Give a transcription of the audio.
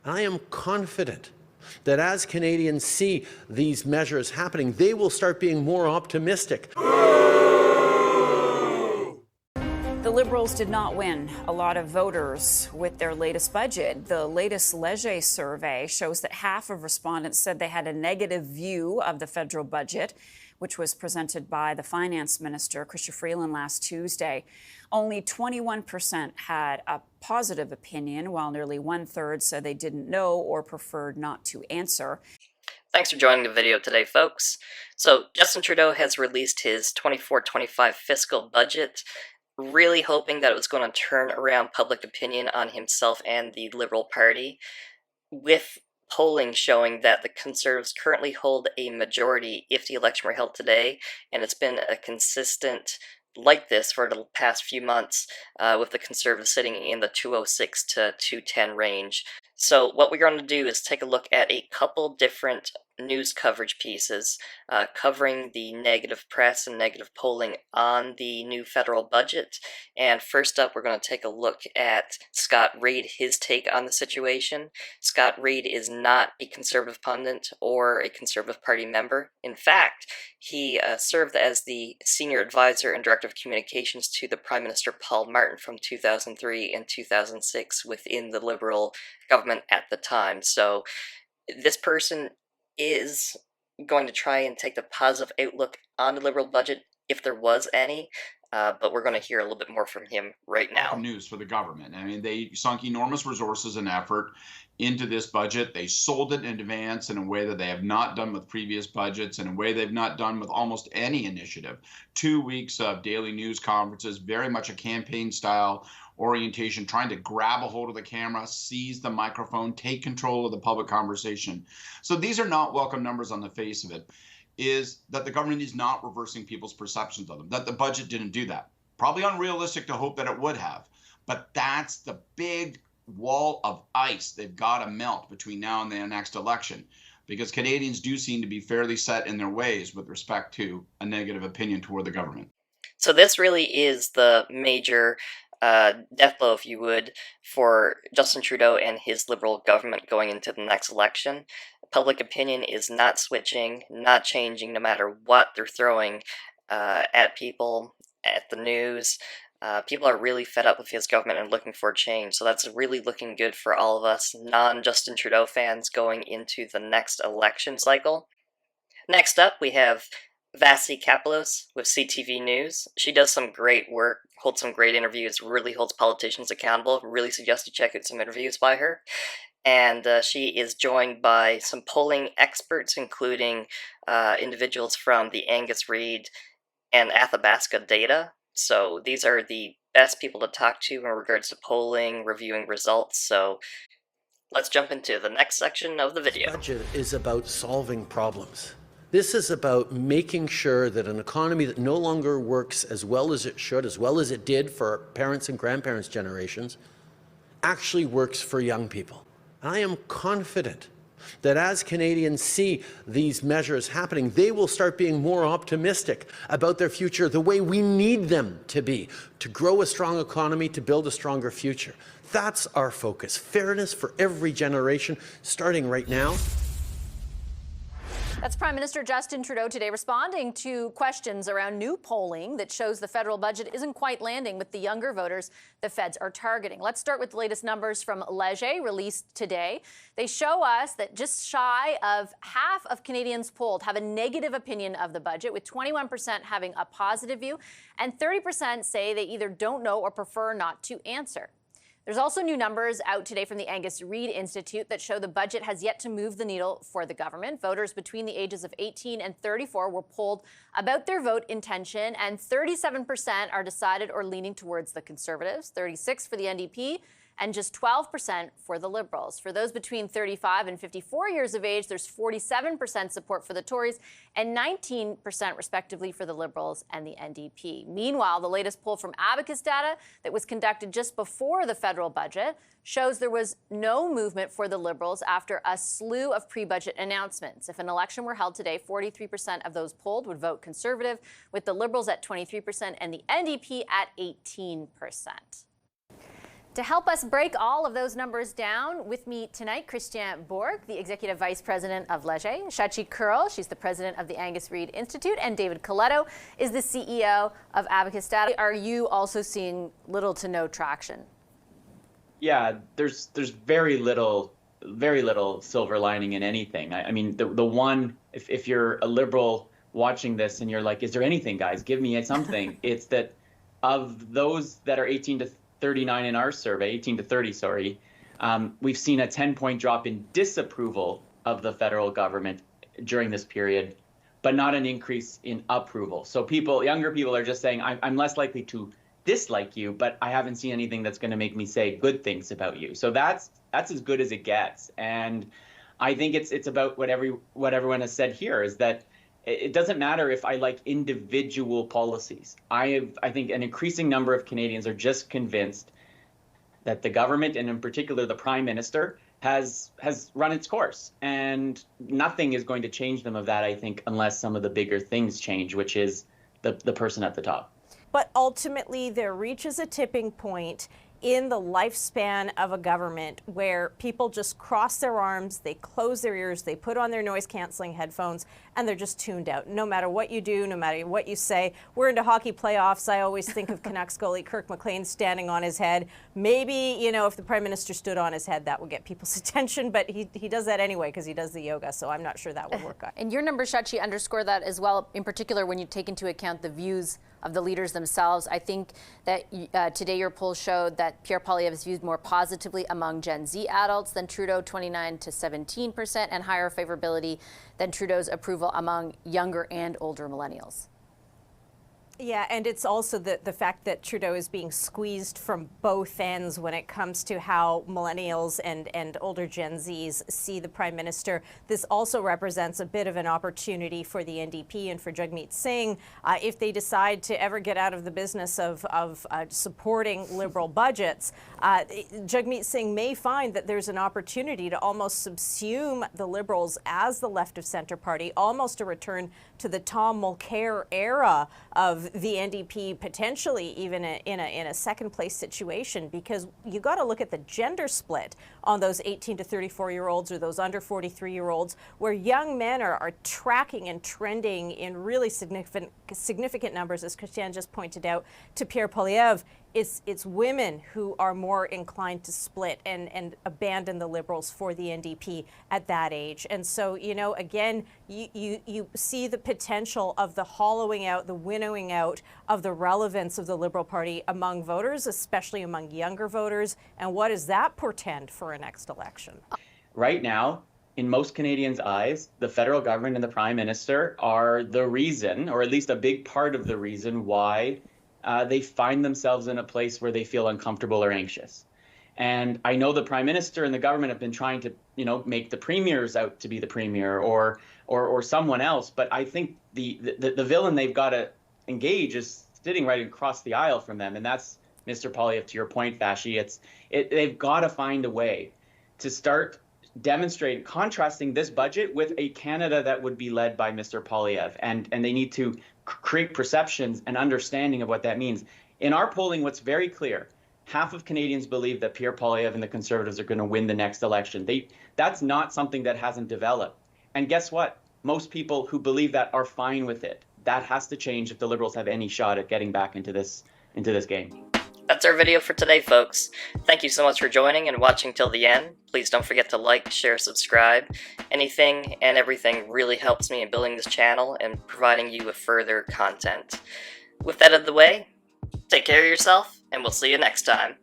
I am confident that as Canadians see these measures happening, they will start being more optimistic. The Liberals did not win a lot of voters with their latest budget. The latest Leger survey shows that half of respondents said they had a negative view of the federal budget, which was presented by the finance minister, Chrystia Freeland, last Tuesday. Only 21% had a positive opinion, while nearly one-third said they didn't know or preferred not to answer. Thanks for joining the video today, folks. So, Justin Trudeau has released his 24-25 fiscal budget, really hoping that it was going to turn around public opinion on himself and the Liberal Party, with polling showing that the Conservatives currently hold a majority if the election were held today, and it's been a consistent like this for the past few months, with the Conservatives sitting in the 206 to 210 range. So what we're going to do is take a look at a couple different news coverage pieces covering the negative press and negative polling on the new federal budget. And first up, we're going to take a look at Scott Reid, his take on the situation. Scott Reid is not a Conservative pundit or a Conservative Party member. In fact, he served as the senior advisor and director of communications to the Prime Minister Paul Martin from 2003 and 2006 within the Liberal government at the time. So this person is going to try and take the positive outlook on the Liberal budget, if there was any, but we're going to hear a little bit more from him right now. News for the government. I mean, they sunk enormous resources and effort into this budget. They sold it in advance in a way that they have not done with previous budgets, in a way they've not done with almost any initiative. 2 weeks of daily news conferences, very much a campaign style orientation, trying to grab a hold of the camera, seize the microphone, take control of the public conversation. So these are not welcome numbers on the face of it, is that the government is not reversing people's perceptions of them, that the budget didn't do that. Probably unrealistic to hope that it would have, but that's the big wall of ice they've got to melt between now and the next election, because Canadians do seem to be fairly set in their ways with respect to a negative opinion toward the government. So this really is the major death blow, if you would, for Justin Trudeau and his Liberal government going into the next election. Public opinion is not switching, not changing, no matter what they're throwing at people, at the news. People are really fed up with his government and looking for change, so that's really looking good for all of us non-Justin Trudeau fans going into the next election cycle. Next up, we have Vasi Kapelos with CTV News. She does some great work, holds some great interviews, really holds politicians accountable. Really suggest you check out some interviews by her. And she is joined by some polling experts, including individuals from the Angus Reid and Athabasca data. So these are the best people to talk to in regards to polling, reviewing results. So let's jump into the next section of the video. The budget is about solving problems. This is about making sure that an economy that no longer works as well as it should, as well as it did for our parents' and grandparents' generations, actually works for young people. I am confident that as Canadians see these measures happening, they will start being more optimistic about their future the way we need them to be, to grow a strong economy, to build a stronger future. That's our focus. Fairness for every generation, starting right now. That's Prime Minister Justin Trudeau today responding to questions around new polling that shows the federal budget isn't quite landing with the younger voters the feds are targeting. Let's start with the latest numbers from Leger released today. They show us that just shy of half of Canadians polled have a negative opinion of the budget, with 21% having a positive view, and 30% say they either don't know or prefer not to answer. There's also new numbers out today from the Angus Reid Institute that show the budget has yet to move the needle for the government. Voters between the ages of 18 and 34 were polled about their vote intention, and 37% are decided or leaning towards the Conservatives, 36% for the NDP, and just 12% for the Liberals. For those between 35 and 54 years of age, there's 47% support for the Tories and 19% respectively for the Liberals and the NDP. Meanwhile, the latest poll from Abacus data that was conducted just before the federal budget shows there was no movement for the Liberals after a slew of pre-budget announcements. If an election were held today, 43% of those polled would vote Conservative, with the Liberals at 23% and the NDP at 18%. To help us break all of those numbers down, with me tonight, Christian Borg, the Executive Vice President of Leger, Shachi Kurl, she's the President of the Angus Reid Institute, and David Coletto is the CEO of Abacus Data. Are you also seeing little to no traction? Yeah, there's very little silver lining in anything. I mean, the one, if you're a liberal watching this and you're like, is there anything, guys? Give me something. It's that of those that are 18 to 39 in our survey, 18 to 30, sorry, we've seen a 10-point drop in disapproval of the federal government during this period, but not an increase in approval. So younger people are just saying, I'm less likely to dislike you, but I haven't seen anything that's going to make me say good things about you. So that's as good as it gets. And I think it's about what everyone has said here, is that it doesn't matter if I like individual policies. I think an increasing number of Canadians are just convinced that the government, and in particular the Prime Minister, has run its course. And nothing is going to change them of that, I think, unless some of the bigger things change, which is the person at the top. But ultimately, there reaches a tipping point in the lifespan of a government where people just cross their arms, they close their ears, they put on their noise-canceling headphones, and they're just tuned out. No matter what you do, no matter what you say. We're into hockey playoffs. I always think of Canucks goalie Kirk McLean standing on his head. Maybe, if the Prime Minister stood on his head, that would get people's attention, but he does that anyway because he does the yoga, so I'm not sure that would work out. And your numbers, Shachi, underscore that as well, in particular when you take into account the views of the leaders themselves. I think that today your poll showed that Pierre Poilievre is viewed more positively among Gen Z adults than Trudeau, 29 to 17%, and higher favorability than Trudeau's approval among younger and older millennials. Yeah, and it's also the fact that Trudeau is being squeezed from both ends when it comes to how millennials and older Gen Zs see the Prime Minister. This also represents a bit of an opportunity for the NDP and for Jagmeet Singh if they decide to ever get out of the business of supporting Liberal budgets. Jagmeet Singh may find that there's an opportunity to almost subsume the Liberals as the left of centre party, almost a return to the Tom Mulcair era of the NDP, potentially even in a second place situation, because you got to look at the gender split on those 18 to 34-year-olds or those under 43-year-olds, where young men are tracking and trending in really significant numbers, as Christian just pointed out, to Pierre Poilievre. It's women who are more inclined to split and abandon the Liberals for the NDP at that age. And so, again, you see the potential of the hollowing out, the winnowing out of the relevance of the Liberal Party among voters, especially among younger voters. And what does that portend for a next election? Right now, in most Canadians' eyes, the federal government and the Prime Minister are the reason, or at least a big part of the reason, why they find themselves in a place where they feel uncomfortable or anxious. And I know the Prime Minister and the government have been trying to, make the premiers out to be the premier or someone else. But I think the villain they've got to engage is sitting right across the aisle from them, and that's Mr. Poilievre. To your point, Vashi, they've got to find a way to start demonstrating, contrasting this budget with a Canada that would be led by Mr. Poilievre, and they need to create perceptions and understanding of what that means. In our polling, what's very clear, half of Canadians believe that Pierre Poilievre and the Conservatives are going to win the next election. That's not something that hasn't developed. And guess what? Most people who believe that are fine with it. That has to change if the Liberals have any shot at getting back into this game. That's our video for today, folks. Thank you so much for joining and watching till the end. Please don't forget to like, share, subscribe. Anything and everything really helps me in building this channel and providing you with further content. With that out of the way, take care of yourself, and we'll see you next time.